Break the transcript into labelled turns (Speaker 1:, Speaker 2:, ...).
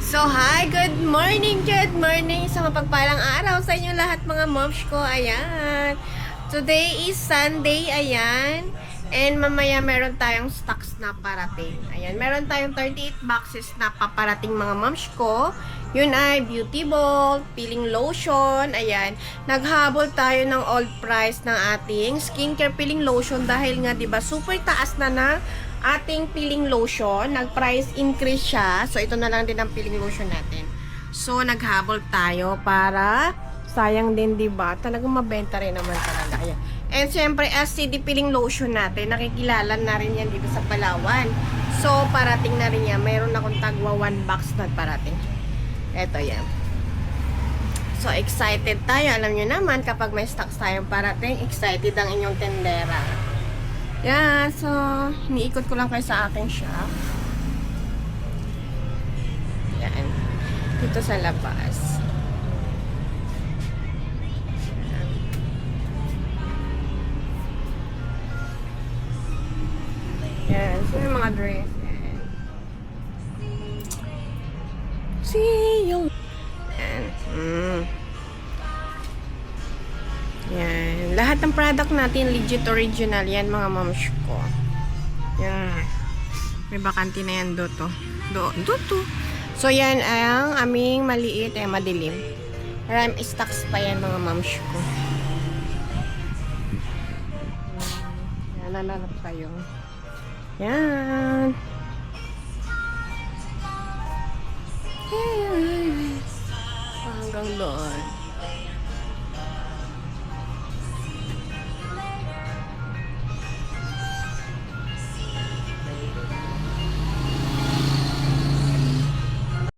Speaker 1: So, hi! Good morning sa mapagpalang araw sa inyo lahat mga moms ko. Ayan. Today is Sunday, ayan. And mamaya meron tayong stocks na parating. Ayan, meron tayong 38 boxes na paparating mga moms ko. Yun ay beauty ball, peeling lotion, ayan. Naghabol tayo ng old price ng ating skincare peeling lotion dahil nga 'di ba super taas na ating peeling lotion, nag-price increase siya. So, ito na lang din ang peeling lotion natin. So, naghabol tayo para sayang din, diba? Talagang mabenta rin naman talaga. Ayan. And, syempre, SCD peeling lotion natin, nakikilala na rin yan dito sa Palawan. So, parating na rin yan. Mayroon akong tagwa 1 box na parating. Ito yan. So, excited tayo. Alam nyo naman, kapag may stocks tayong parating, excited ang inyong tendera. Yan, so, iniikot ko lang kayo sa aking shop. Yan. Dito sa labas. Yan. So, yung mga dress. See you. Yan. Yan. Lahat ng product natin, legit original yan, mga moms ko. Yan. May bakante na yan, doto. Doto. So, yan ang aming maliit, madilim. Maraming stocks pa yan, mga moms ko. Yan, nananap kayo. Yan. Hanggang doon.